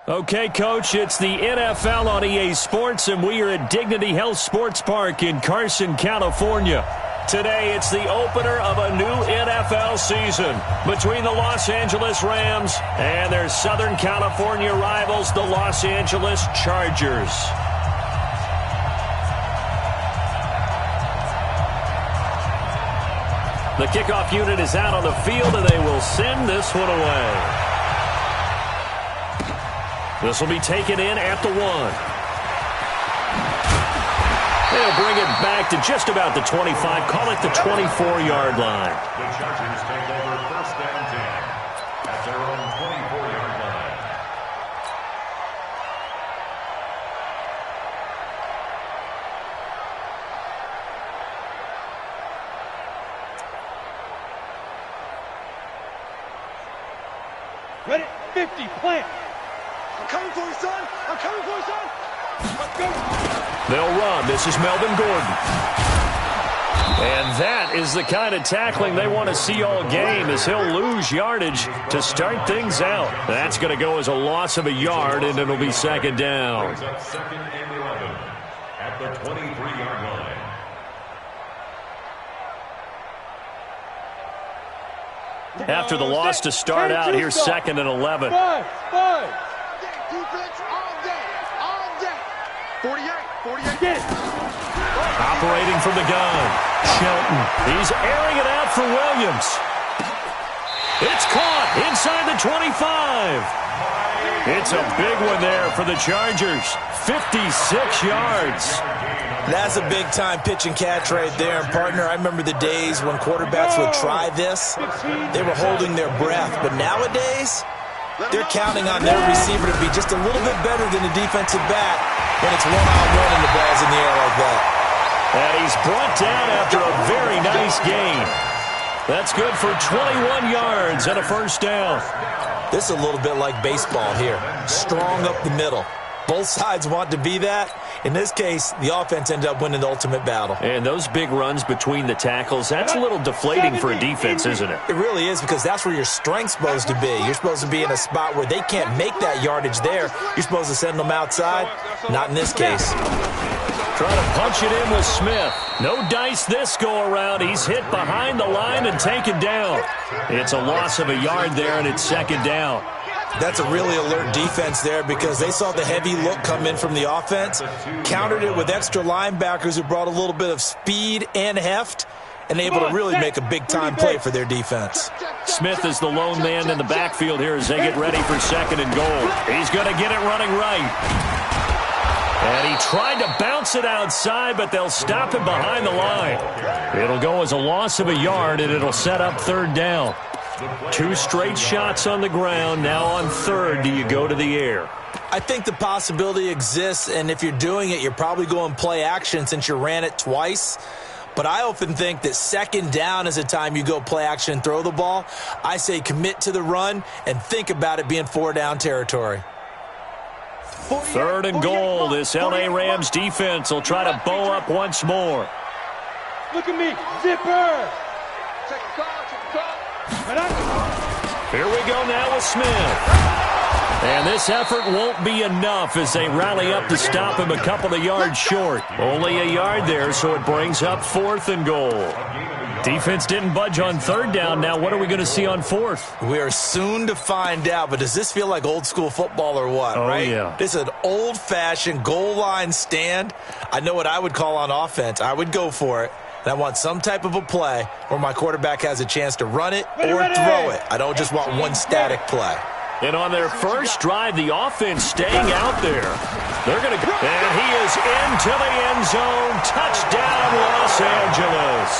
Okay, Coach, it's the NFL on EA Sports, and we are at Dignity Health Sports Park in Carson, California. Today, it's the opener of a new NFL season between the Los Angeles Rams and their Southern California rivals, the Los Angeles Chargers. The kickoff unit is out on the field, and they will send this one away. This will be taken in at the 1. They'll bring it back to just about the 25, call it the 24-yard line. The Chargers take over 1st and 10 at their own 24-yard line. Ready, 50, plant. I'm coming for you, son. I'm coming for you, son. Let's go. They'll run. This is Melvin Gordon. And that is the kind of tackling they want to see all game, as he'll lose yardage to start things out. That's going to go as a loss of a yard, and it'll be 2nd down. Brings up 2nd and 11 at the 23-yard line. After the loss to start out, here's 2nd and 11. Five. Defense all day. All day. 48. Get it. Operating from the gun, Shelton. He's airing it out for Williams. It's caught inside the 25. It's a big one there for the Chargers. 56 yards. That's a big-time pitch and catch right there. And, partner, I remember the days when quarterbacks would try this. They were holding their breath. But nowadays, they're counting on their receiver to be just a little bit better than the defensive back when it's one-on-one and the ball's in the air like that. And he's brought down after a very nice gain. That's good for 21 yards and a 1st down. This is a little bit like baseball here. Strong up the middle. Both sides want to be that. In this case, the offense ended up winning the ultimate battle. And those big runs between the tackles, that's a little deflating for a defense, isn't it? It really is, because that's where your strength's supposed to be. You're supposed to be in a spot where they can't make that yardage there. You're supposed to send them outside. Not in this case. Trying to punch it in with Smith. No dice this go-around. He's hit behind the line and taken down. It's a loss of a yard there, and it's 2nd down. That's a really alert defense there, because they saw the heavy look come in from the offense, countered it with extra linebackers who brought a little bit of speed and heft, and able to really make a big-time play for their defense. Smith is the lone man in the backfield here as they get ready for 2nd and goal. He's going to get it running right. And he tried to bounce it outside, but they'll stop him behind the line. It'll go as a loss of a yard, and it'll set up 3rd down. 2 straight shots on the ground. Now on 3rd, do you go to the air? I think the possibility exists, and if you're doing it, you're probably going play action since you ran it twice. But I often think that 2nd down is a time you go play action and throw the ball. I say commit to the run and think about it being 4-down territory. 3rd and goal. This L.A. Rams defense will try to bow up once more. Look at me. Zipper. Check the call. Here we go now with Smith. And this effort won't be enough as they rally up to stop him a couple of yards short. Only a yard there, so it brings up 4th and goal. Defense didn't budge on 3rd down. Now what are we going to see on 4th? We are soon to find out, but does this feel like old school football or what, right? Yeah. This is an old-fashioned goal line stand. I know what I would call on offense. I would go for it. And I want some type of a play where my quarterback has a chance to run it or throw it. I don't just want one static play. And on their first drive, the offense staying out there. They're going to go. And he is into the end zone. Touchdown, Los Angeles.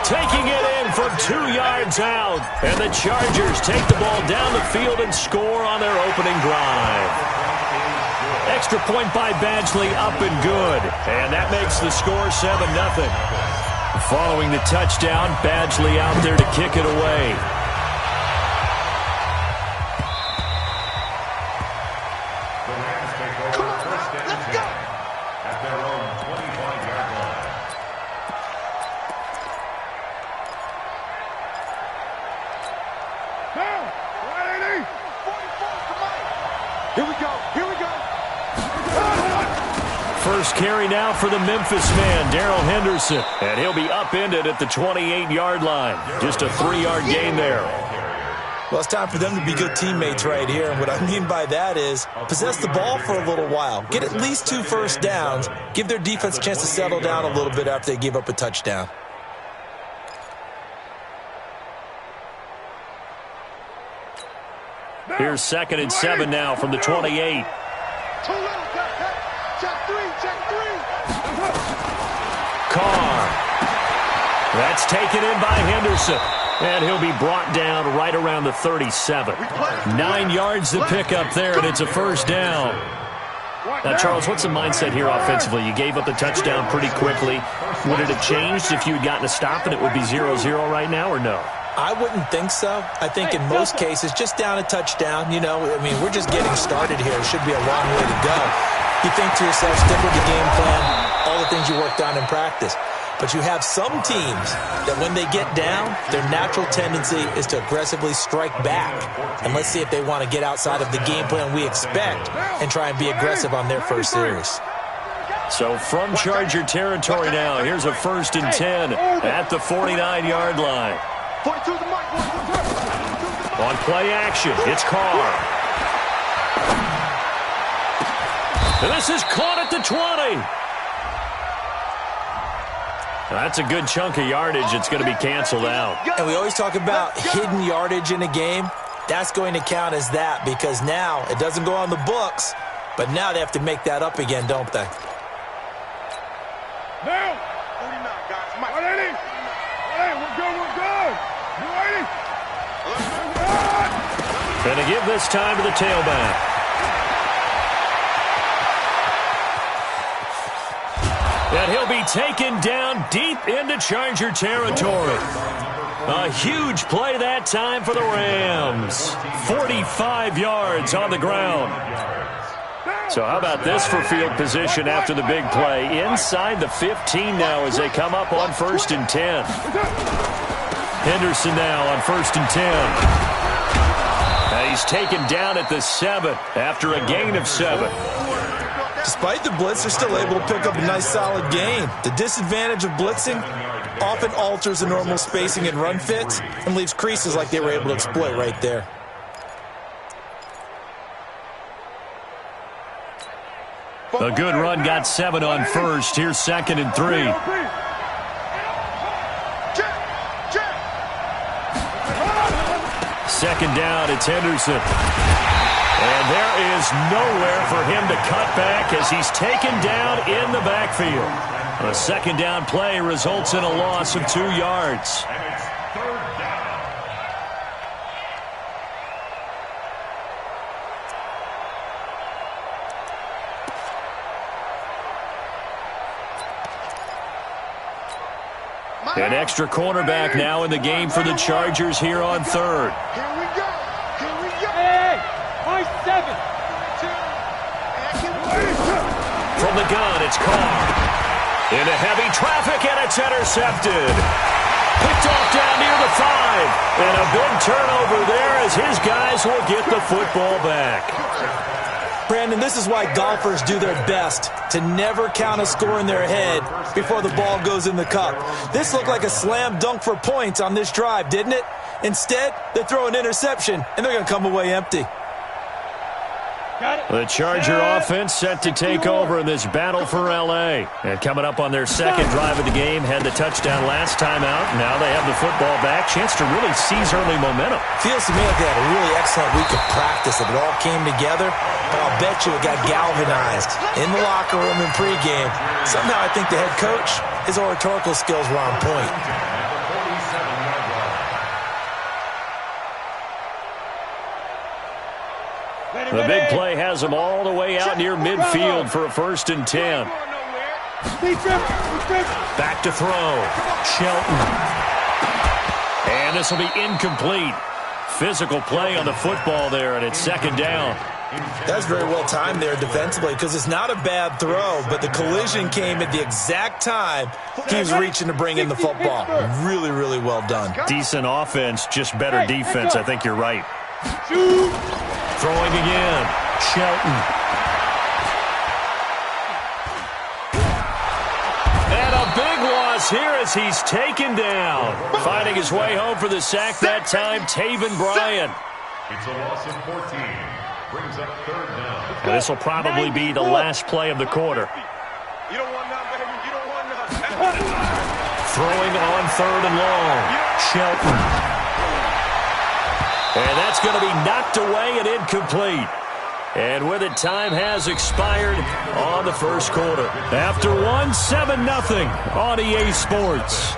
Taking it in from 2 yards out. And the Chargers take the ball down the field and score on their opening drive. Extra point by Badgley, up and good. And that makes the score 7-0. Following the touchdown, Badgley out there to kick it away. The Rams take over 1st and 10 at their own 25-yard line. Down. 180. 44, come on. Here we go. Here we go. First carry now for the Memphis man, Darrell Henderson. And he'll be upended at the 28-yard line. Just a 3-yard gain there. Well, it's time for them to be good teammates right here. And what I mean by that is possess the ball for a little while. Get at least 2 first downs. Give their defense a chance to settle down a little bit after they give up a touchdown. Here's 2nd and 7 now from the 28. Too little. Check 3. Check 3. Carr. That's taken in by Henderson. And he'll be brought down right around the 37. 9 yards to pick up there, and it's a first down. Now, Charles, what's the mindset here offensively? You gave up the touchdown pretty quickly. Would it have changed if you had gotten a stop and it would be 0-0 right now, or no? I wouldn't think so. I think in most cases, just down a touchdown, you know, I mean, we're just getting started here. It should be a long way to go. You think to yourself, stick with the game plan, all the things you worked on in practice. But you have some teams that when they get down, their natural tendency is to aggressively strike back. And let's see if they want to get outside of the game plan we expect and try and be aggressive on their first series. So from Charger territory now, here's a 1st and 10 at the 49-yard line. On play action, it's Carr. And this is caught at the 20. That's a good chunk of yardage. It's going to be canceled out. And we always talk about hidden yardage in a game. That's going to count as that because now it doesn't go on the books, but now they have to make that up again, don't they? Now. 49, guys. 180. Hey, we're good. We're good. You ready? Going to give this time to the tailback. And he'll be taken down deep into Charger territory. A huge play that time for the Rams. 45 yards on the ground. So how about this for field position after the big play? Inside the 15 now as they come up on 1st and 10. Henderson now on 1st and 10. And he's taken down at the 7 after a gain of 7. Despite the blitz, they're still able to pick up a nice solid gain. The disadvantage of blitzing often alters the normal spacing and run fits and leaves creases like they were able to exploit right there. A good run got 7 on 1st. Here's 2nd and 3. Second down, it's Henderson. And there is nowhere for him to cut back as he's taken down in the backfield. A 2nd down play results in a loss of 2 yards. And it's 3rd down. An extra cornerback now in the game for the Chargers here on 3rd. Here we go. Here we go. Hey, my 7. From the gun, it's Carr. Into heavy traffic, and it's intercepted. Picked off down near the 5. And a big turnover there as his guys will get the football back. Brandon, this is why golfers do their best to never count a score in their head before the ball goes in the cup. This looked like a slam dunk for points on this drive, didn't it? Instead, they throw an interception, and they're going to come away empty. The Charger offense set to take over in this battle for L.A. And coming up on their 2nd drive of the game, had the touchdown last time out. Now they have the football back. Chance to really seize early momentum. Feels to me like they had a really excellent week of practice. It all came together, but I'll bet you it got galvanized in the locker room and pregame. Somehow I think the head coach, his oratorical skills were on point. The big play has them all the way out near midfield for a 1st and 10. Back to throw. Shelton. And this will be incomplete. Physical play on the football there, and it's 2nd down. That's very well timed there defensively because it's not a bad throw, but the collision came at the exact time he was reaching to bring in the football. Really, really well done. Decent offense, just better defense. I think you're right. Shoot. Throwing again. Shelton. And a big loss here as he's taken down. Finding his way home for the sack that time, Taven Bryan. It's a loss of 14. Brings up third down. And this will probably be the last play of the quarter. You don't want none, baby. You don't want none. Throwing on third and long. Shelton. And that's going to be knocked away and incomplete. And with it, time has expired on the first quarter. After one, 7-0 on EA Sports.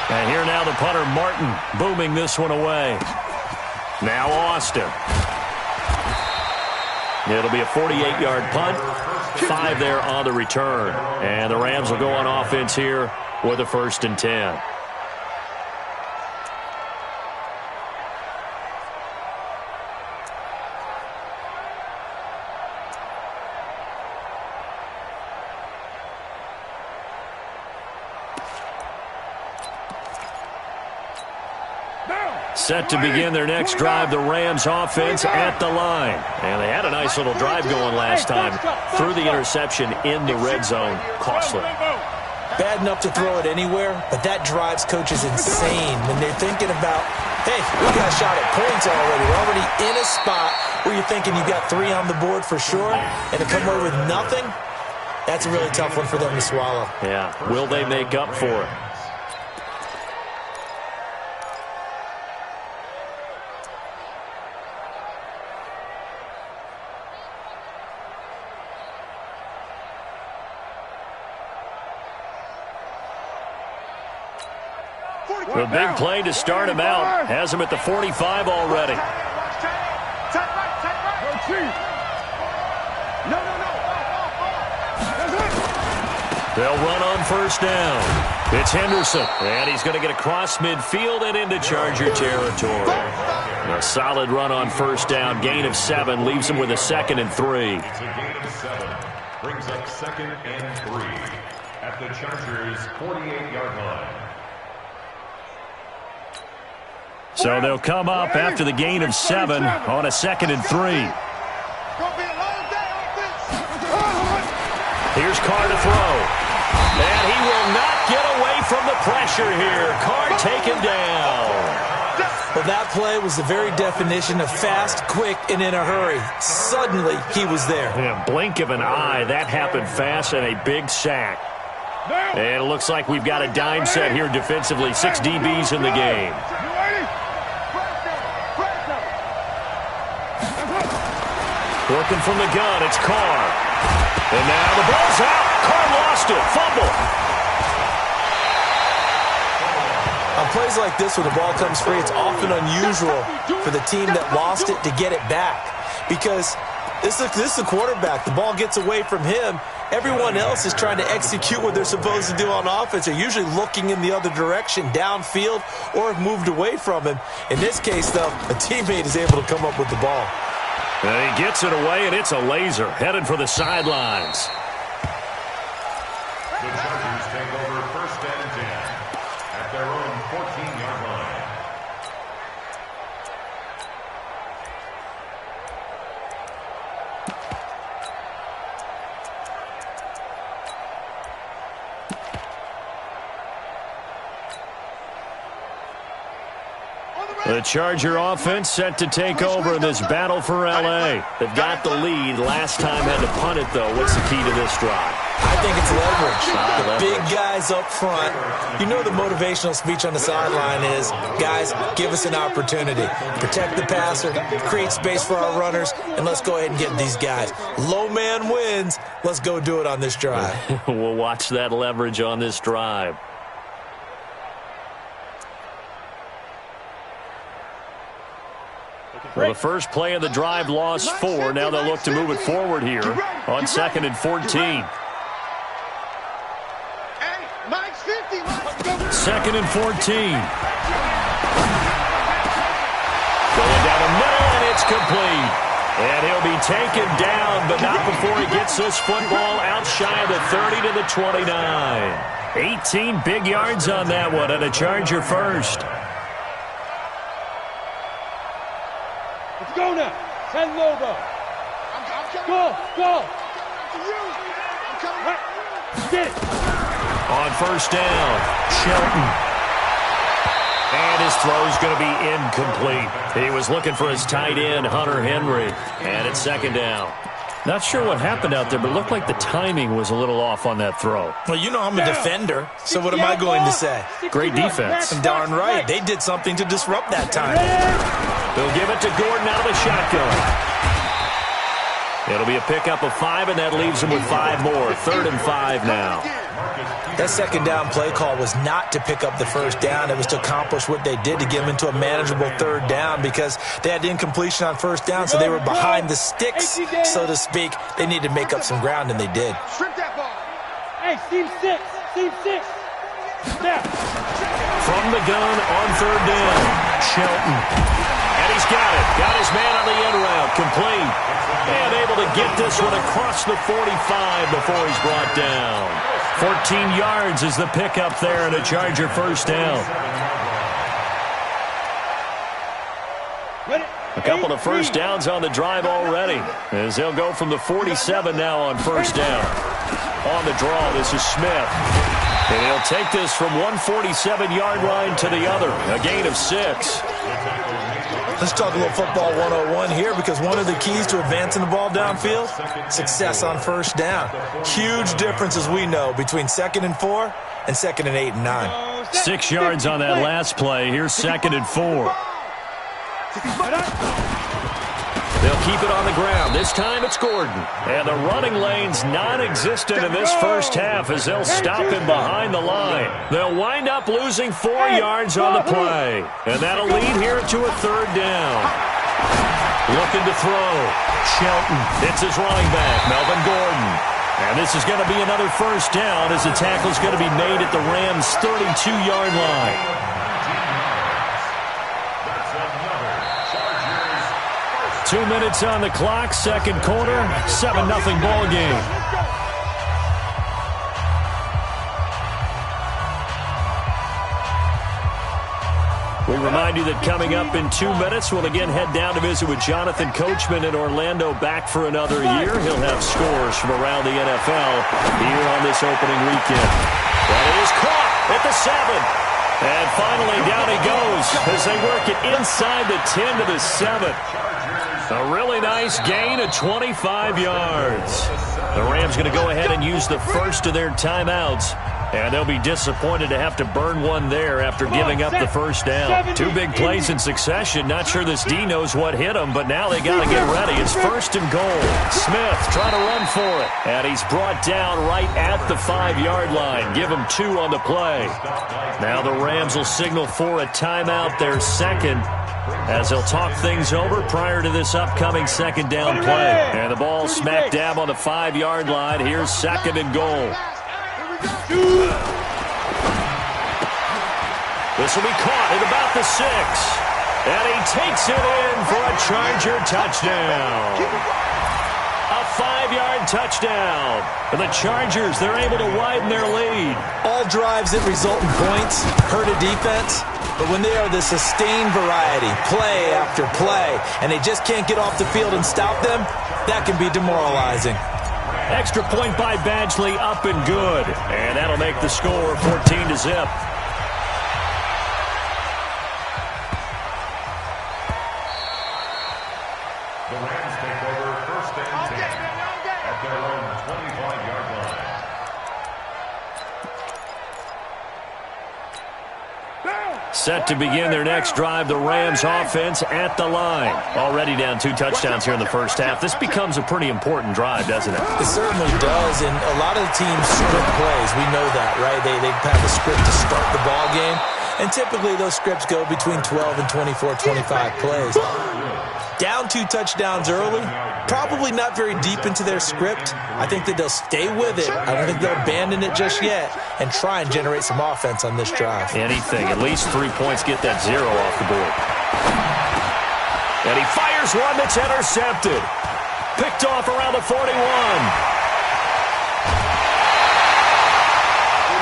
And here now the punter, Martin, booming this one away. Now Austin. It'll be a 48-yard punt. 5 there on the return. And the Rams will go on offense here with a 1st and 10. Set to begin their next drive, the Rams offense at the line. And they had a nice little drive going last time. Threw the interception in the red zone. Costly. Bad enough to throw it anywhere, but that drives coaches insane when they're thinking about, hey, we got a shot at points already. We're already in a spot where you're thinking you've got 3 on the board for sure, and to come away with nothing, that's a really tough one for them to swallow. Yeah. Will they make up for it? The big play to start him out. Has him at the 45 already. They'll run on first down. It's Henderson. And he's going to get across midfield and into Charger territory. A solid run on first down. Gain of 7. Leaves him with a 2nd and 3. It's a gain of 7. Brings up 2nd and 3 at the Chargers' 48-yard line. So they'll come up after the gain of 7 on a 2nd and 3. Here's Carr to throw. And he will not get away from the pressure here. Carr taken down. Well, that play was the very definition of fast, quick, and in a hurry. Suddenly, he was there. Yeah, blink of an eye. That happened fast and a big sack. And it looks like we've got a dime set here defensively. 6 DBs in the game. Working from the gun, it's Carr. And now the ball's out. Carr lost it. Fumble. On plays like this, when the ball comes free, it's often unusual for the team that lost it to get it back. Because this is the quarterback. The ball gets away from him. Everyone else is trying to execute what they're supposed to do on offense. They're usually looking in the other direction, downfield, or have moved away from him. In this case, though, a teammate is able to come up with the ball. And he gets it away, and it's a laser. Headed for the sidelines. The Chargers take over 1st and 10 at their own 14-yard line. The Charger offense set to take over in this battle for L.A. They've got the lead. Last time had to punt it, though. What's the key to this drive? I think it's leverage. The big guys up front. You know the motivational speech on the sideline is, guys, give us an opportunity. Protect the passer, create space for our runners, and let's go ahead and get these guys. Low man wins. Let's go do it on this drive. We'll watch that leverage on this drive. Well, the first play of the drive lost 4. Now they'll look to move it forward here on 2nd and 14. 2nd and 14. Going down the middle, and it's complete. And he'll be taken down, but not before he gets this football out shy of the 30 to the 29. 18 big yards on that one, and a Charger first. Let's go now. 10 Lobo. Go. Get it. On first down, Shelton. And his throw's going to be incomplete. He was looking for his tight end, Hunter Henry. And it's second down. Not sure what happened out there, but it looked like the timing was a little off on that throw. Well, you know I'm a defender, so what am I going to say? Great defense. Darn right. They did something to disrupt that time. They'll give it to Gordon out of the shotgun. It'll be a pickup of 5, and that leaves him with 5 more. 3rd and 5 now. That second down play call was not to pick up the first down. It was to accomplish what they did to get them into a manageable 3rd down because they had incompletion on first down, so they were behind the sticks, so to speak. They needed to make up some ground, and they did. Hey, team 6. Snap. From the gun on 3rd down, Shelton. And he's got it. Got his man on the end route. Complete. And able to get this one across the 45 before he's brought down. 14 yards is the pickup there and a Charger first down. A couple of first downs on the drive already as they'll go from the 47 now on first down. On the draw, this is Smith. And he'll take this from one 47-yard line to the other. A gain of 6. Let's talk a little football 101 here because one of the keys to advancing the ball downfield, success on first down. Huge difference, as we know, between 2nd and 4 and 2nd and 8 and 9. 6 yards on that last play. Here's 2nd and 4. They'll keep it on the ground. This time it's Gordon. And the running lane's non-existent in this first half as they'll stop him behind the line. They'll wind up losing 4 yards on the play. And that'll lead here to a 3rd down. Looking to throw. Shelton. It's his running back, Melvin Gordon. And this is going to be another first down as the tackle's going to be made at the Rams' 32-yard line. 2 minutes on the clock, second quarter, 7-0 ball game. We remind you that coming up in 2 minutes, we'll again head down to visit with Jonathan Coachman in Orlando, back for another year. He'll have scores from around the NFL here on this opening weekend. But it is caught at the 7. And finally, down he goes as they work it inside the 10 to the 7. A really nice gain of 25 yards. The Rams going to go ahead and use the first of their timeouts. And they'll be disappointed to have to burn one there after giving up the first down. 2 big plays in succession. Not sure this D knows what hit him, but now they got to get ready. It's 1st and goal. Smith trying to run for it. And he's brought down right at the 5-yard line. Give him 2 on the play. Now the Rams will signal for a timeout, their second, as they'll talk things over prior to this upcoming second down play. And the ball smack dab on the 5-yard line. Here's 2nd and goal. This will be caught at about the 6. And he takes it in for a Charger touchdown. A 5-yard touchdown. And the Chargers, they're able to widen their lead. All drives that result in points hurt a defense. But when they are the sustained variety, play after play, and they just can't get off the field and stop them, that can be demoralizing. Extra point by Badgley, up and good. And that'll make the score 14-0. The Rams take over 1st and 10 at their own 25-yard line. Set to begin their next drive, the Rams offense at the line. Already down 2 touchdowns here in the first half. This becomes a pretty important drive, doesn't it? It certainly does, and a lot of the teams script plays. We know that, right? They have a script to start the ball game, and typically those scripts go between 12 and 24, 25 plays. Down 2 touchdowns early, probably not very deep into their script. I think that they'll stay with it. I don't think they'll abandon it just yet and try and generate some offense on this drive. Anything, at least 3 points, get that 0 off the board. And he fires one that's intercepted. Picked off around the 41.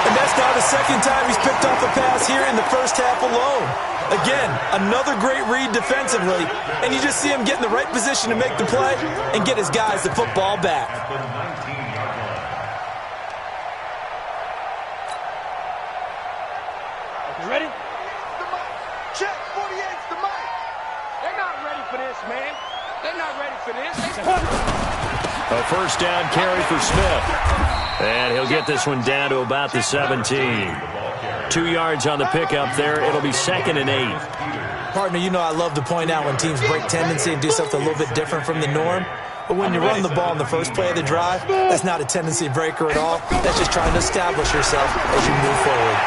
And that's not the second time he's picked off a pass here in the first half alone. Again, another great read defensively, and you just see him get in the right position to make the play and get his guys the football back. You ready? Check, 48's the mic. They're not ready for this, man. They're not ready for this. A first down carry for Smith. And he'll get this one down to about the 17. 2 yards on the pickup there. It'll be 2nd and 8. Partner, you know I love to point out when teams break tendency and do something a little bit different from the norm. But when you run the ball in the first play of the drive, that's not a tendency breaker at all. That's just trying to establish yourself as you move forward.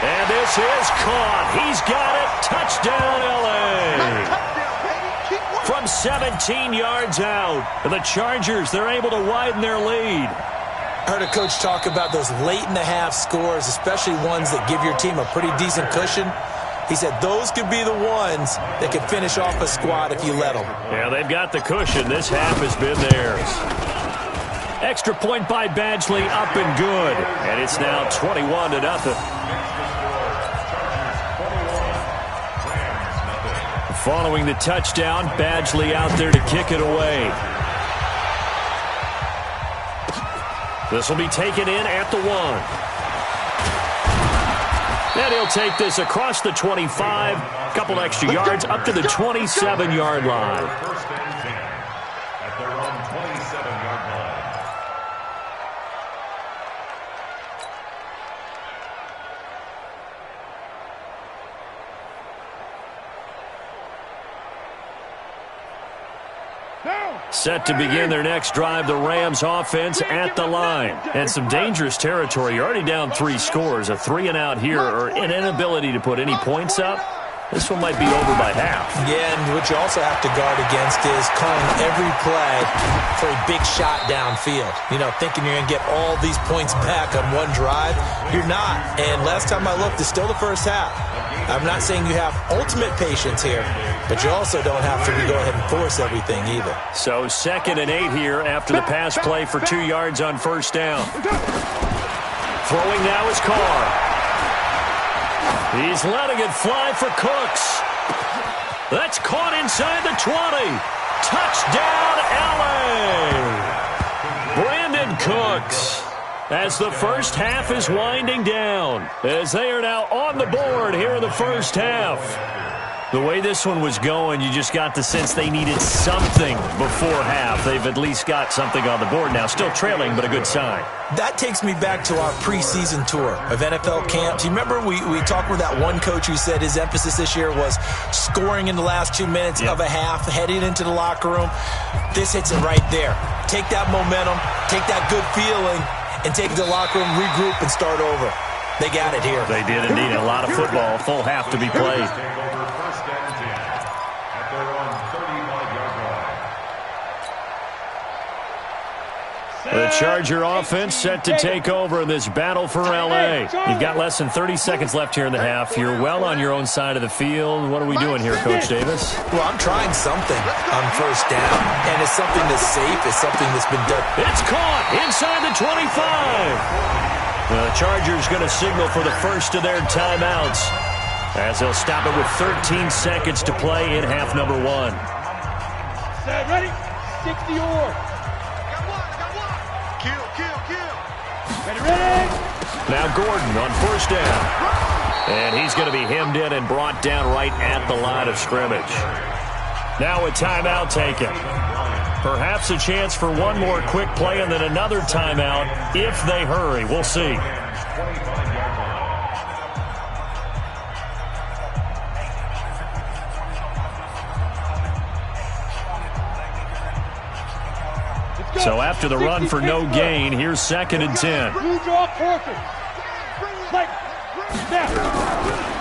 And this is caught. He's got it. Touchdown, L.A. From 17 yards out. And the Chargers, they're able to widen their lead. I heard a coach talk about those late-in-the-half scores, especially ones that give your team a pretty decent cushion. He said those could be the ones that could finish off a squad if you let them. Yeah, they've got the cushion. This half has been theirs. Extra point by Badgley, up and good. And it's now 21-0. Following the touchdown, Badgley out there to kick it away. This will be taken in at the 1. And he'll take this across the 25, a couple extra yards up to the 27-yard line. First and 10 at their own 27-yard line. Set to begin their next drive, the Rams offense at the line. And some dangerous territory. You're already down 3 scores. A 3-and-out here or an inability to put any points up. This one might be over by half. Yeah, and what you also have to guard against is calling every play for a big shot downfield. You know, thinking you're going to get all these points back on one drive. You're not. And last time I looked, it's still the first half. I'm not saying you have ultimate patience here, but you also don't have to go ahead and force everything either. So 2nd and 8 here after the pass play for 2 yards on first down. Throwing now is Carr. He's letting it fly for Cooks. That's caught inside the 20. Touchdown, L.A. Brandon Cooks. As the first half is winding down, as they are now on the board here in the first half. The way this one was going, you just got the sense they needed something before half. They've at least got something on the board now. Still trailing, but a good sign. That takes me back to our preseason tour of NFL camps. You remember we talked with that one coach who said his emphasis this year was scoring in the last 2 minutes of a half, heading into the locker room. This hits it right there. Take that momentum, take that good feeling, and take it to the locker room, regroup, and start over. They got it here. They did indeed. A lot of football, full half to be played. The Charger offense set to take over in this battle for L.A. You've got less than 30 seconds left here in the half. You're well on your own side of the field. What are we doing here, Coach Davis? Well, I'm trying something on first down, and it's something that's safe. It's something that's been done. It's caught inside the 25. The Chargers going to signal for the first of their timeouts as they'll stop it with 13 seconds to play in half number 1. Set, ready? 60 or. Ready? Now Gordon on first down. And he's going to be hemmed in and brought down right at the line of scrimmage. Now a timeout taken. Perhaps a chance for one more quick play and then another timeout if they hurry. We'll see. So after the run for no gain, here's 2nd and 10.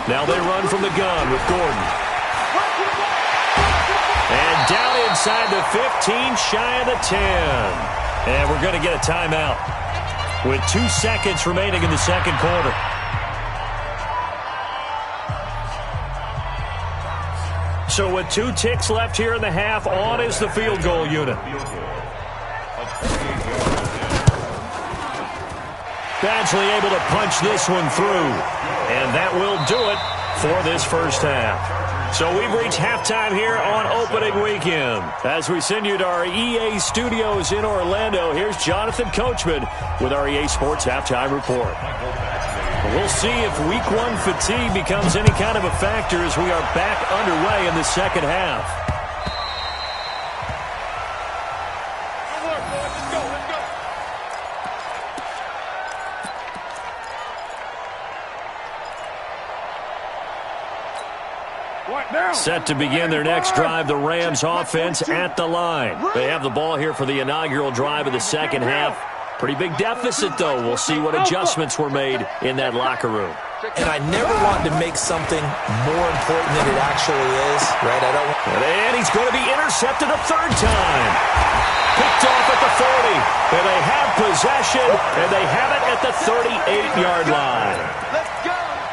Now they run from the gun with Gordon. And down inside the 15, shy of the 10. And we're going to get a timeout with 2 seconds remaining in the second quarter. So with 2 ticks left here in the half, on is the field goal unit. Badgley able to punch this one through. And that will do it for this first half. So we've reached halftime here on opening weekend. As we send you to our EA studios in Orlando, here's Jonathan Coachman with our EA Sports Halftime Report. We'll see if Week 1 fatigue becomes any kind of a factor as we are back underway in the second half. Set to begin their next drive, the Rams offense at the line. They have the ball here for the inaugural drive of the second half. Pretty big deficit, though. We'll see what adjustments were made in that locker room. And I never want to make something more important than it actually is, right? And he's going to be intercepted a third time. Picked off at the 40. And they have possession, and they have it at the 38-yard line.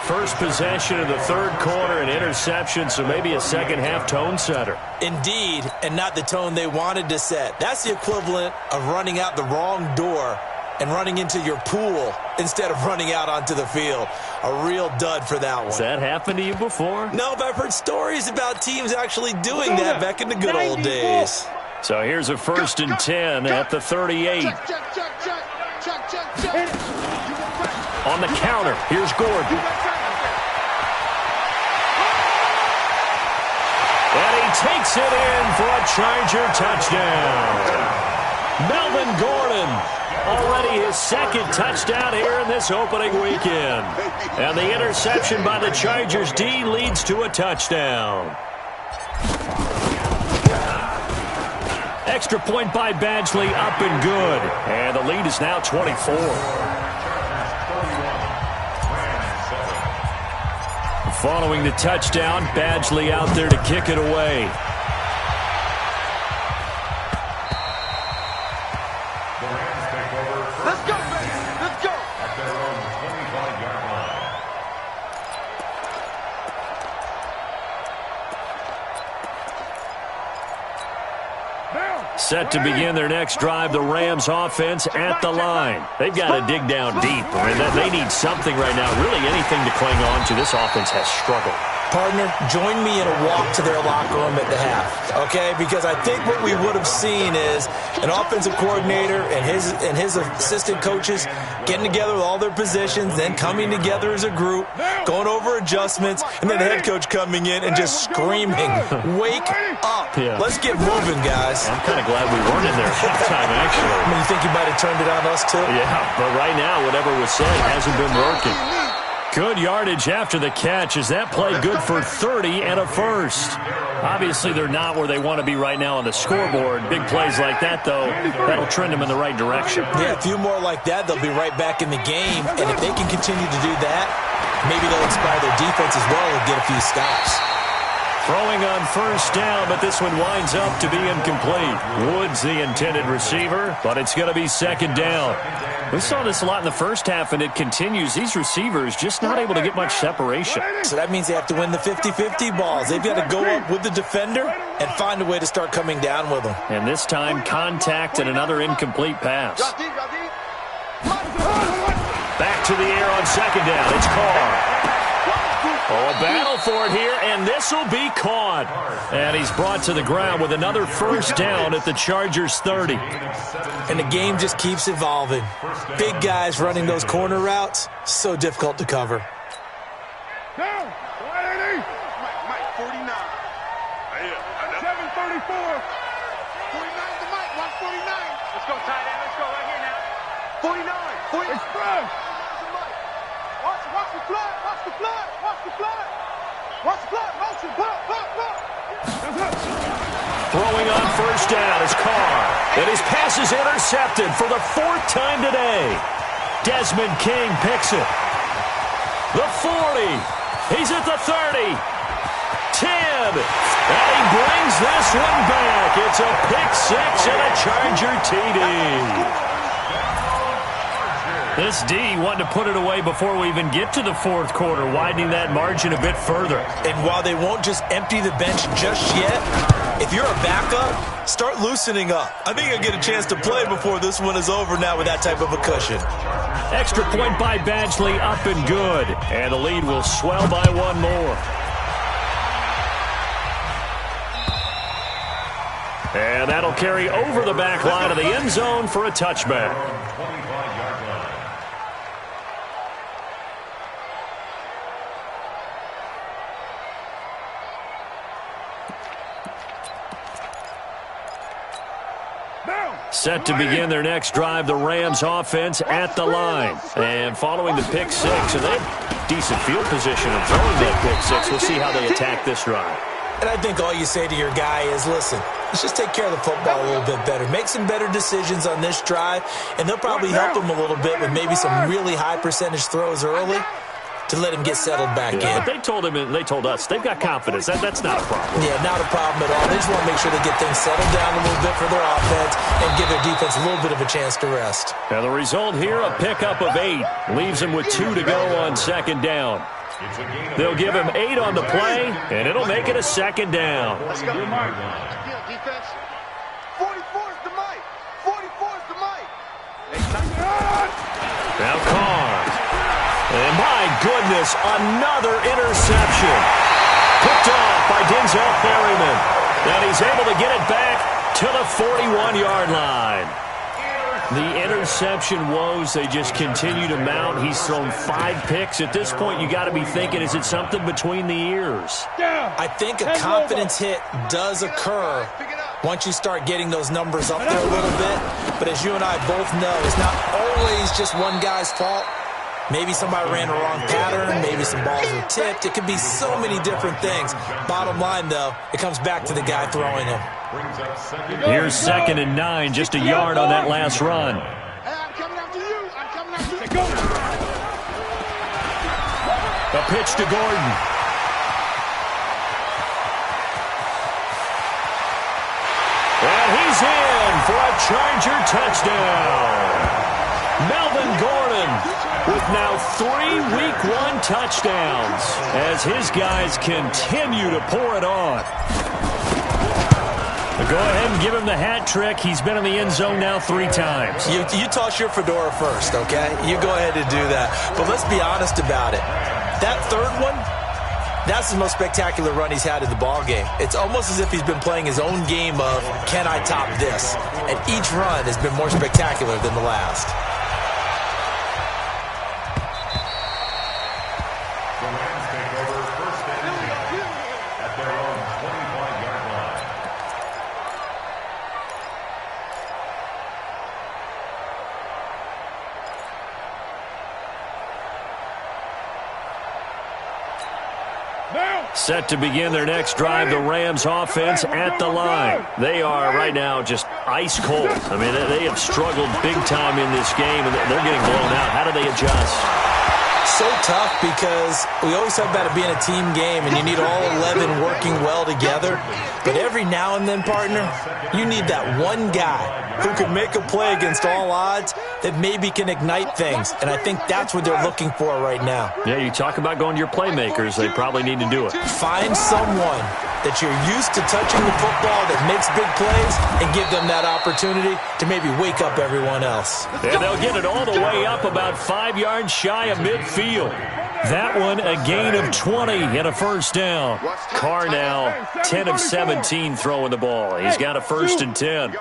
First possession of the third quarter, an interception, so maybe a second-half tone setter. Indeed, and not the tone they wanted to set. That's the equivalent of running out the wrong door and running into your pool instead of running out onto the field. A real dud for that one. Has that happened to you before? No, but I've heard stories about teams actually doing that back in the good old days. So here's a 1st and 10 at the 38. On the counter, here's Gordon. And he takes it in for a Charger touchdown. Melvin Gordon, already his second touchdown here in this opening weekend. And the interception by the Chargers D leads to a touchdown. Extra point by Badgley, up and good. And the lead is now 24. Following the touchdown, Badgley out there to kick it away. Let's go, baby. Let's go. At their own 25-yard line. Set to begin their next drive, the Rams offense at the line. They've got to dig down deep. I mean, they need something right now, really anything to cling on to. This offense has struggled. Partner, join me in a walk to their locker room at the half, okay? Because I think what we would have seen is an offensive coordinator and his assistant coaches getting together with all their positions, then coming together as a group, going over adjustments, and then the head coach coming in and just screaming, "Wake up. Yeah. Let's get moving, guys." I'm kind of glad we weren't in there at halftime, actually. I mean, you think he might have turned it on us, too? Yeah, but right now, whatever was said hasn't been working. Good yardage after the catch. Is that play good for 30 and a first? Obviously, they're not where they want to be right now on the scoreboard. Big plays like that, though, that'll trend them in the right direction. Yeah, a few more like that, they'll be right back in the game. And if they can continue to do that, maybe they'll inspire their defense as well and get a few stops. Throwing on first down, but this one winds up to be incomplete. Woods the intended receiver, but it's going to be second down. We saw this a lot in the first half, and it continues. These receivers just not able to get much separation. So that means they have to win the 50-50 balls. They've got to go up with the defender and find a way to start coming down with them. And this time, contact and another incomplete pass. Back to the air on second down. It's Carr. Oh, a battle for it here, and this will be caught. And he's brought to the ground with another first down at the Chargers 30. And the game just keeps evolving. Big guys running those corner routes, so difficult to cover. Down. 180. Mike, 49. 734. 49 to Mike, 149. Let's go, tight end. Let's go right here now. 49. Express. Watch the flood. Watch the flood. Watch the flood. Watch the flood. Motion. Blood. Throwing on first down is Carr. And his pass is intercepted for the fourth time today. Desmond King picks it. The 40. He's at the 30. 10. And he brings this one back. It's a pick six and a Charger TD. This D wanted to put it away before we even get to the fourth quarter, widening that margin a bit further. And while they won't just empty the bench just yet, if you're a backup, start loosening up. I think you'll get a chance to play before this one is over now with that type of a cushion. Extra point by Badgley, up and good. And the lead will swell by one more. And that'll carry over the back line of the end zone for a touchback. Set to begin their next drive, the Rams offense at the line. And following the pick six, and they have decent field position of throwing that pick six. We'll see how they attack this drive. And I think all you say to your guy is, listen, let's just take care of the football a little bit better. Make some better decisions on this drive, and they'll probably help him a little bit with maybe some really high percentage throws early to let him get settled back in. But they told him, and they told us, they've got confidence. That's not a problem. Yeah, not a problem at all. They just want to make sure they get things settled down a little bit for their offense and give their defense a little bit of a chance to rest. Now the result here, a pickup of 8. Leaves them with 2 to go on second down. They'll give him 8 on the play, and it'll make it a second down. Let's go. Defense. 44's the mic. 44's the mic. Now Carr. And my goodness, another interception. Picked off by Denzel Perryman. And he's able to get it back to the 41-yard line. The interception woes, they just continue to mount. He's thrown 5 picks. At this point, you got to be thinking, is it something between the ears? I think a confidence hit does occur once you start getting those numbers up there a little bit. But as you and I both know, it's not always just one guy's fault. Maybe somebody ran a wrong pattern. Maybe some balls were tipped. It could be so many different things. Bottom line, though, it comes back to the guy throwing them. Here's 2nd and 9, just a yard on that last run. Hey, I'm coming after you. I'm coming after you. A pitch to Gordon. And he's in for a Charger touchdown. Melvin Gordon with now 3 Week 1 touchdowns as his guys continue to pour it on. Go ahead and give him the hat trick. He's been in the end zone now 3 times. You toss your fedora first, okay? You go ahead and do that. But let's be honest about it. That third one, that's the most spectacular run he's had in the ballgame. It's almost as if he's been playing his own game of, can I top this? And each run has been more spectacular than the last. Set to begin their next drive, the Rams offense at the line. They are right now just ice cold. I mean, they have struggled big time in this game, and they're getting blown out. How do they adjust? So tough because we always talk about it being a team game, and you need all 11 working well together. But every now and then, partner, you need that one guy who can make a play against all odds that maybe can ignite things. And I think that's what they're looking for right now. Yeah, you talk about going to your playmakers. They probably need to do it. Find someone that you're used to touching the football that makes big plays and give them that opportunity to maybe wake up everyone else. And they'll get it all the way up about 5 yards shy of midfield. That one, a gain of 20 and a first down. Carr now 10 of 17 throwing the ball. He's got a 1st and 10.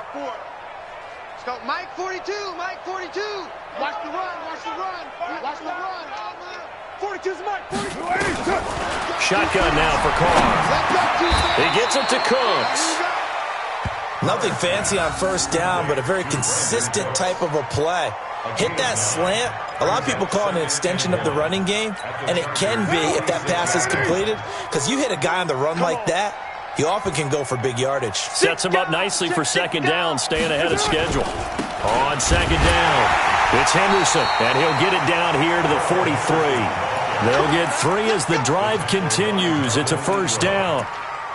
Go, Mike 42, Mike 42. Watch the run, watch the run, watch the run. 42's Mike, 42. Shotgun now for Carr. He gets it to Cooks. Nothing fancy on first down, but a very consistent type of a play. Hit that slant. A lot of people call it an extension of the running game, and it can be if that pass is completed, because you hit a guy on the run like that, he often can go for big yardage. Sets him up nicely for second down, staying ahead of schedule. On second down, it's Henderson, and he'll get it down here to the 43. They'll get 3 as the drive continues. It's a first down.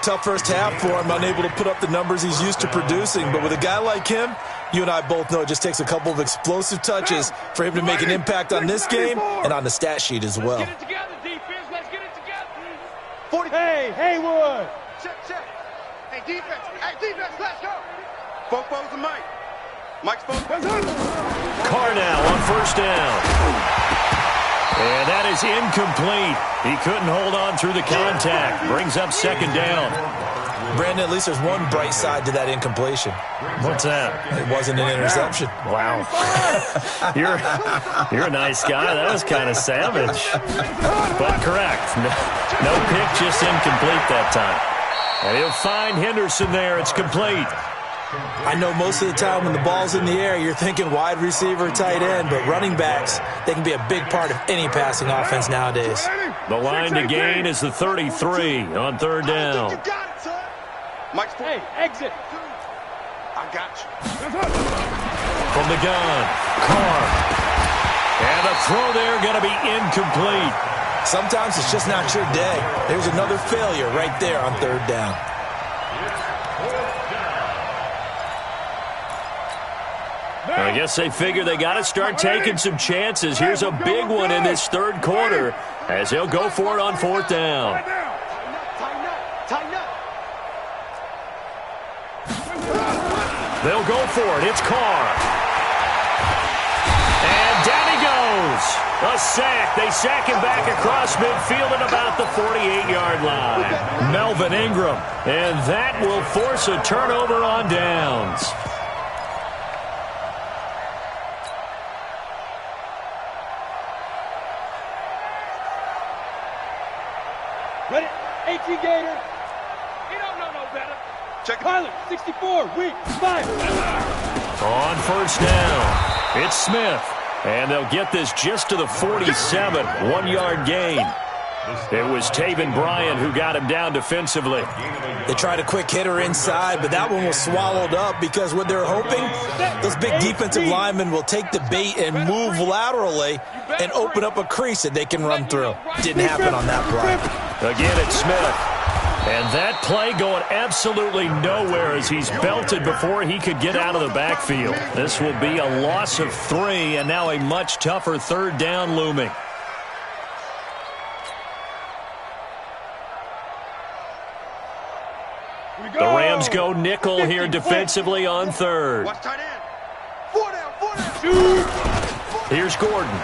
Tough first half for him, unable to put up the numbers he's used to producing. But with a guy like him, you and I both know it just takes a couple of explosive touches for him to make an impact on this game and on the stat sheet as well. Let's get it together, defense. Let's get it together. 40. Hey, Haywood. Check. Hey, defense. Hey, defense, let's go. Foco's the Mike. Mike's Foco. Carr now on first down. And that is incomplete. He couldn't hold on through the contact. Brings up second down. Brandon, at least there's one bright side to that incompletion. What's that? It wasn't an interception. Wow. You're a nice guy. That was kind of savage. But correct. No pick, just incomplete that time. And he'll find Henderson there. It's complete. I know most of the time when the ball's in the air, you're thinking wide receiver, tight end, but running backs, they can be a big part of any passing offense nowadays. The line to gain is the 33 on third down. You got it, son. Mike's hey, exit. I got you. From the gun, Carr. And a throw there going to be incomplete. Sometimes it's just not your day. There's another failure right there on third down. I guess they figure they got to start taking some chances. Here's a big one in this third quarter as he'll go for it on fourth down. Tighten up. They'll go for it. It's Carr. And down he goes. A sack. They sack him back across midfield at about the 48-yard line. Melvin Ingram. And that will force a turnover on downs. Ready? 18 Gator. He don't know no better. Check it. Pilot, 64, weak, 5. On first down, it's Smith. And they'll get this just to the 47, 1-yard gain. It was Taven Bryan who got him down defensively. They tried a quick hitter inside, but that one was swallowed up because what they're hoping, those big defensive linemen will take the bait and move laterally and open up a crease that they can run through. Didn't happen on that play. Again, it's Smith. And that play going absolutely nowhere as he's belted before he could get out of the backfield. This will be a loss of 3, and now a much tougher third down looming. The Rams go nickel here defensively on third. Watch tight end. 4 down. Here's Gordon.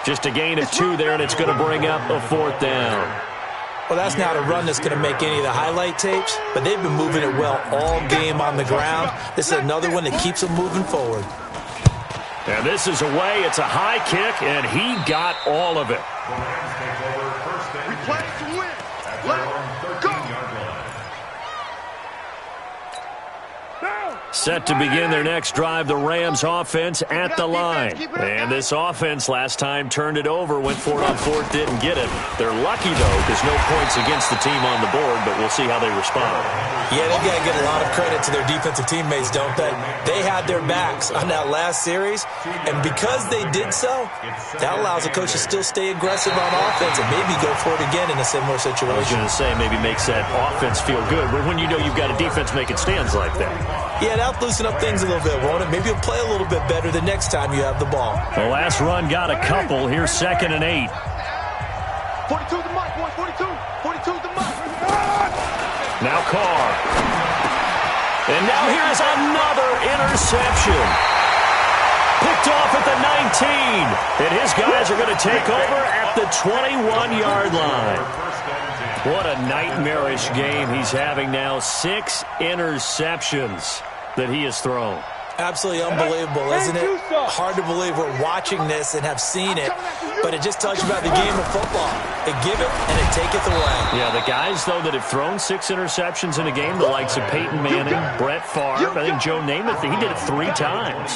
Just a gain of 2 there, and it's going to bring up a fourth down. Well, that's not a run that's going to make any of the highlight tapes, but they've been moving it well all game on the ground. This is another one that keeps them moving forward. And this is away. It's a high kick, and he got all of it. We play to win. Let's go. Set to begin their next drive, the Rams offense at the line. And this offense last time turned it over, went for it on fourth, didn't get it. They're lucky, though, because no points against the team on the board, but we'll see how they respond. Yeah, they got to give a lot of credit to their defensive teammates, don't they? They had their backs on that last series, and because they did so, that allows the coach to still stay aggressive on offense and maybe go for it again in a similar situation. I was going to say maybe makes that offense feel good, but when you know you've got a defense making stands like that. Yeah, that'll loosen up things a little bit, won't it? Maybe you'll play a little bit better the next time you have the ball. The last run got a couple. Here's 2nd and 8. 42 the mic, boy. 42. 42 the mic. Now Carr. And now here's another interception. Picked off at the 19. And his guys are going to take over at the 21-yard line. What a nightmarish game he's having now. 6 interceptions that he has thrown. Absolutely unbelievable, isn't it? Hard to believe we're watching this and have seen it, but it just tells you about the game of football. It give it and it taketh away. Yeah, the guys, though, that have thrown 6 interceptions in a game, the likes of Peyton Manning, Brett Favre, I think Joe Namath, he did it 3 times.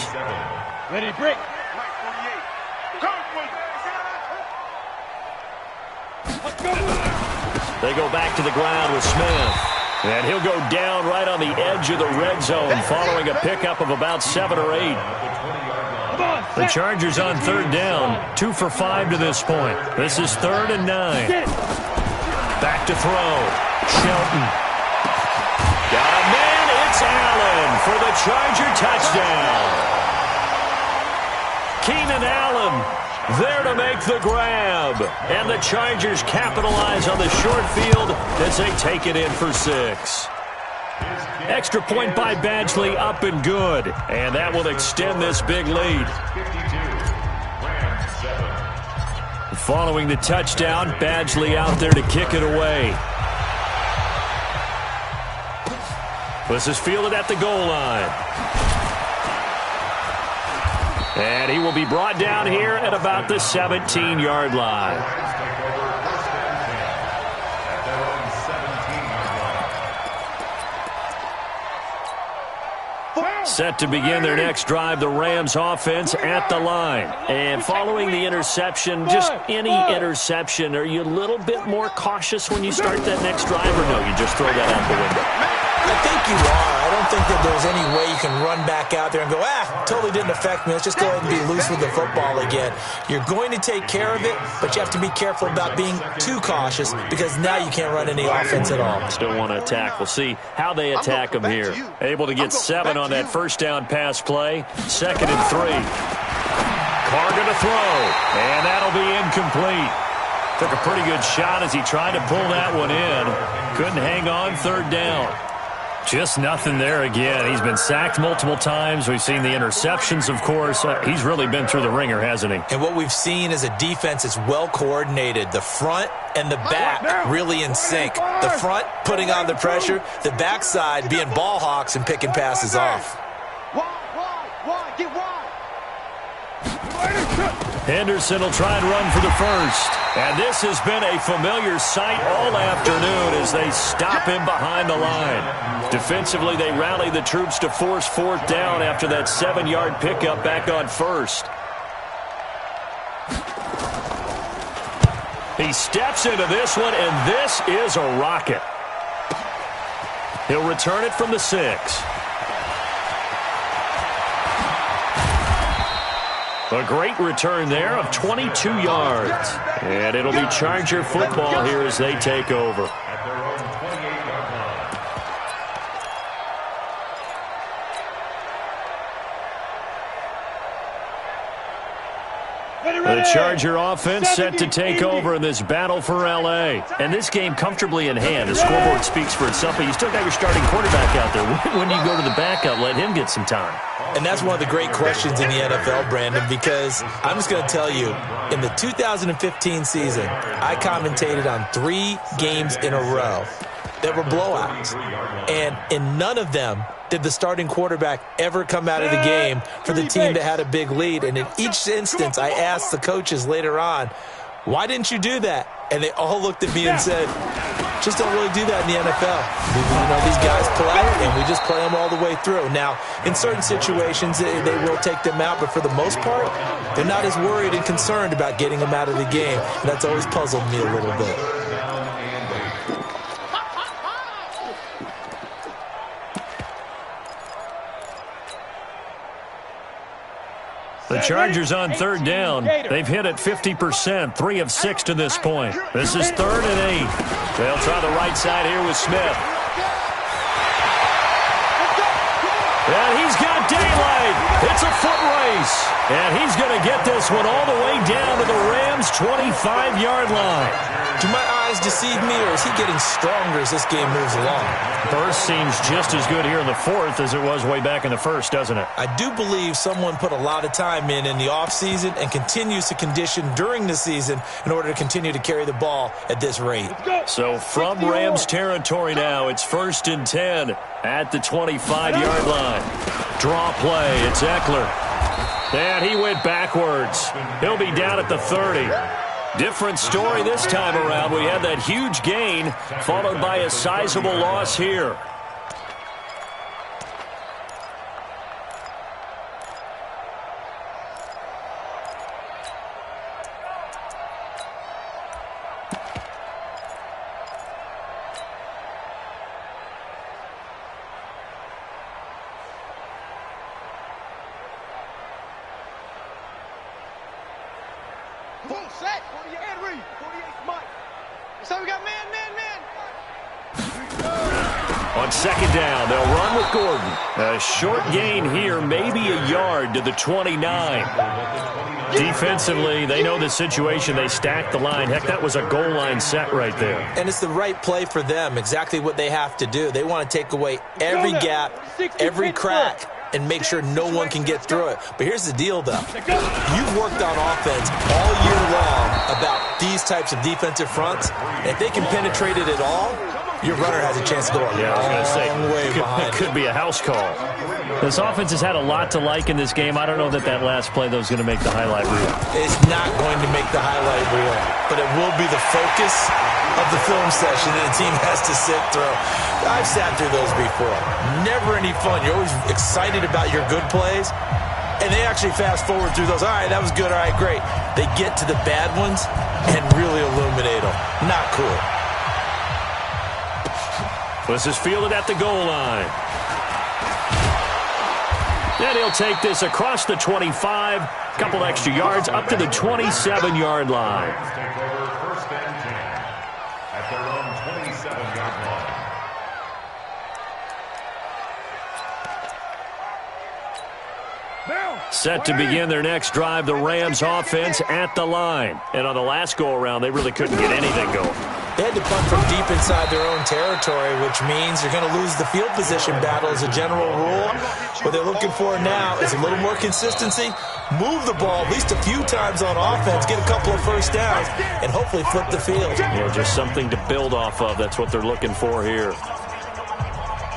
Ready, break. They go back to the ground with Smith. And he'll go down right on the edge of the red zone following a pickup of about 7 or 8. The Chargers on third down, 2 for 5 to this point. This is 3rd and 9. Back to throw. Shelton. Got a man. It's Allen for the Charger touchdown. Keenan Allen there to make the grab. And the Chargers capitalize on the short field as they take it in for 6. Extra point by Badgley, up and good. And that will extend this big lead. Following the touchdown, Badgley out there to kick it away. This is fielded at the goal line. And he will be brought down here at about the 17-yard line. Set to begin their next drive, the Rams offense at the line. And following the interception, just any interception, are you a little bit more cautious when you start that next drive, or no, you just throw that out the window? I think you are. I don't think that there's any way you can run back out there and go, totally didn't affect me. Let's just go ahead and be loose with the football again. You're going to take care of it, but you have to be careful about being too cautious because now you can't run any offense at all. Still want to attack. We'll see how they attack them here. Able to get 7 on that first down pass play. 2nd and 3. Carr going to throw, and that'll be incomplete. Took a pretty good shot as he tried to pull that one in. Couldn't hang on 3rd down. Just nothing there again. He's been sacked multiple times. We've seen the interceptions, of course. He's really been through the ringer, hasn't he? And what we've seen is a defense that's well coordinated. The front and the back really in sync. The front putting on the pressure. The backside being ball hawks and picking passes off. Get wide. Henderson will try and run for the first. And this has been a familiar sight all afternoon as they stop him behind the line. Defensively, they rally the troops to force 4th down after that 7-yard pickup back on 1st. He steps into this one, and this is a rocket. He'll return it from the 6. A great return there of 22 yards. And it'll be Charger football here as they take over. At their own 28-yard line. The Charger offense set to take over in this battle for L.A. And this game comfortably in hand. The scoreboard speaks for itself, but you still got your starting quarterback out there. When you go to the backup, let him get some time. And that's one of the great questions in the NFL, Brandon, because I'm just going to tell you, in the 2015 season, I commentated on 3 games in a row that were blowouts. And in none of them did the starting quarterback ever come out of the game for the team that had a big lead. And in each instance, I asked the coaches later on, why didn't you do that? And they all looked at me and said, just don't really do that in the NFL. You know, these guys play, and we just play them all the way through. Now, in certain situations, they will take them out, but for the most part, they're not as worried and concerned about getting them out of the game. And that's always puzzled me a little bit. The Chargers on 3rd down. They've hit it 50%, 3 of 6 to this point. This is 3rd and 8. They'll try the right side here with Smith. And he's got daylight. It's a foot race. And he's going to get this one all the way down to the Rams' 25-yard line. Do my eyes deceive me, or is he getting stronger as this game moves along? Burst seems just as good here in the 4th as it was way back in the 1st, doesn't it? I do believe someone put a lot of time in the offseason and continues to condition during the season in order to continue to carry the ball at this rate. So from Rams territory now, it's 1st and 10 at the 25-yard line. Draw play, it's Eckler. And he went backwards. He'll be down at the 30. Different story this time around. We had that huge gain followed by a sizable loss here. Full set. 48 Henry. 48 Mike. So we got man. On second down, they'll run with Gordon. A short gain here, maybe a yard to the 29. Defensively, they know the situation. They stack the line. Heck, that was a goal line set right there. And it's the right play for them, exactly what they have to do. They want to take away every gap, every crack, and make sure no one can get through it. But here's the deal, though. You've worked on offense all year long about these types of defensive fronts. If they can penetrate it at all, your runner has a chance to go a long way behind. It could be a house call. This offense has had a lot to like in this game. I don't know that last play, though, is going to make the highlight reel. It's not going to make the highlight reel, but it will be the focus of the film session that the team has to sit through. I've sat through those before. Never any fun. You're always excited about your good plays, and they actually fast forward through those. All right, that was good. All right, great. They get to the bad ones and really illuminate them. Not cool. This is fielded at the goal line. And he'll take this across the 25, couple extra yards, up to the 27-yard line. Take over first and 10 at their own 27-yard line. Set to begin their next drive, the Rams offense at the line. And on the last go-around, they really couldn't get anything going. They had to punt from deep inside their own territory, which means you're going to lose the field position battle as a general rule. What they're looking for now is a little more consistency, move the ball at least a few times on offense, get a couple of first downs, and hopefully flip the field. Yeah, just something to build off of. That's what they're looking for here.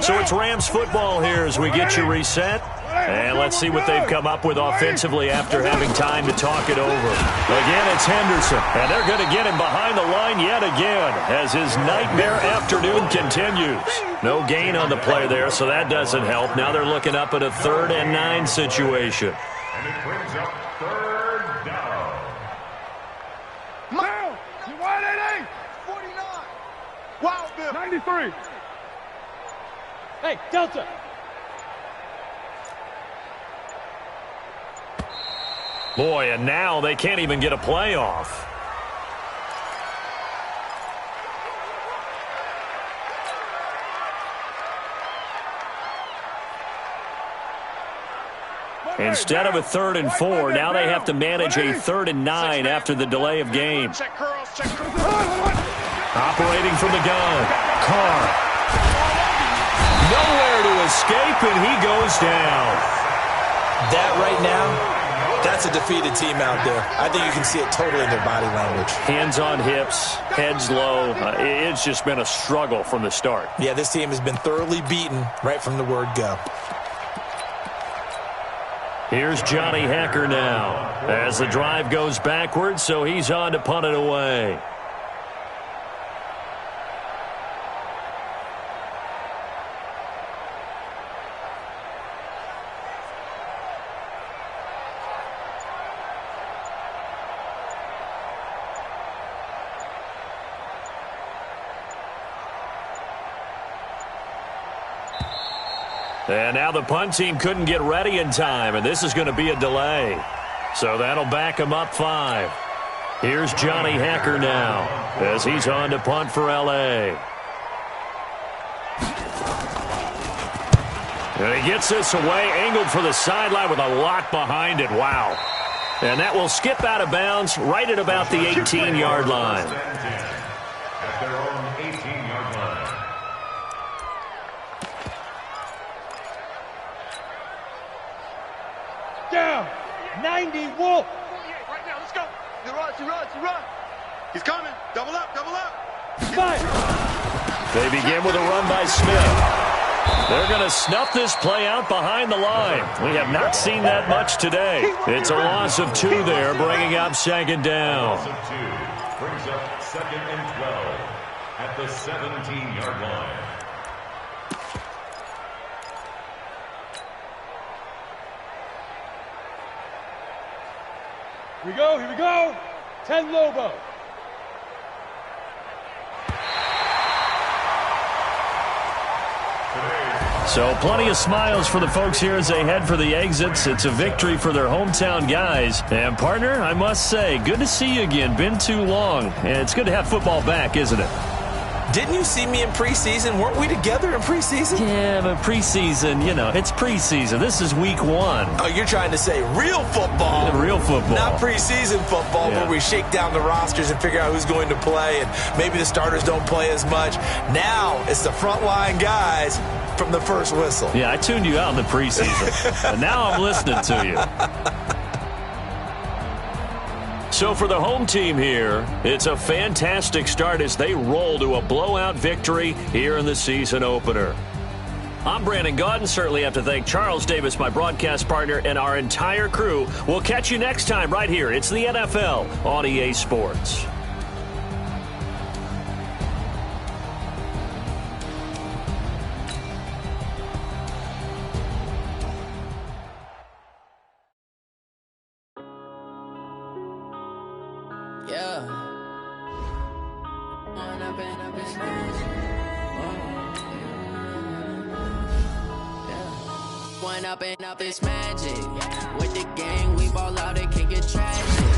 So it's Rams football here as we get you reset. And let's see what they've come up with offensively after having time to talk it over. Again, it's Henderson. And they're going to get him behind the line yet again as his nightmare afternoon continues. No gain on the play there, so that doesn't help. Now they're looking up at a 3rd and 9 situation. And it brings up 3rd down. Now, you wide 88. 49. Wild Bill. 93. Hey, Delta. Boy, and now they can't even get a play off. Instead of a 3rd and 4, now they have to manage a 3rd and 9 after the delay of game. Check curls, check curls. Operating from the gun, Carr. Nowhere to escape, and he goes down. That right now, that's a defeated team out there. I think you can see it totally in their body language. Hands on hips, heads low. It's just been a struggle from the start. Yeah, this team has been thoroughly beaten right from the word go. Here's Johnny Hecker now as the drive goes backwards, so he's on to punt it away. And now the punt team couldn't get ready in time, and this is going to be a delay. So that'll back him up 5. Here's Johnny Hecker now as he's on to punt for L.A. And he gets this away, angled for the sideline with a lot behind it. Wow. And that will skip out of bounds right at about the 18-yard line. At their own 18-yard line. Down. 90 Wolf. 48 right now. Let's go. He runs, he runs, he runs. He's coming. Double up, double up. Five. They begin with a run by Smith. They're going to snuff this play out behind the line. We have not seen that much today. It's a loss of 2 there, bringing up second down. Loss of 2 brings up 2nd and 12 at the 17-yard line. Here we go, here we go. 10 Lobo. So plenty of smiles for the folks here as they head for the exits. It's a victory for their hometown guys. And, partner, I must say, good to see you again. Been too long. And it's good to have football back, isn't it? Didn't you see me in preseason? Weren't we together in preseason? Yeah, but preseason, it's preseason. This is week 1. Oh, you're trying to say real football. Yeah, real football. Not preseason football where we shake down the rosters and figure out who's going to play, and maybe the starters don't play as much. Now it's the frontline guys from the first whistle. Yeah, I tuned you out in the preseason, but now I'm listening to you. So for the home team here, it's a fantastic start as they roll to a blowout victory here in the season opener. I'm Brandon Gaudin. Certainly have to thank Charles Davis, my broadcast partner, and our entire crew. We'll catch you next time right here. It's the NFL on EA Sports. Up and up, it's magic. With the gang, we ball out, it can get tragic.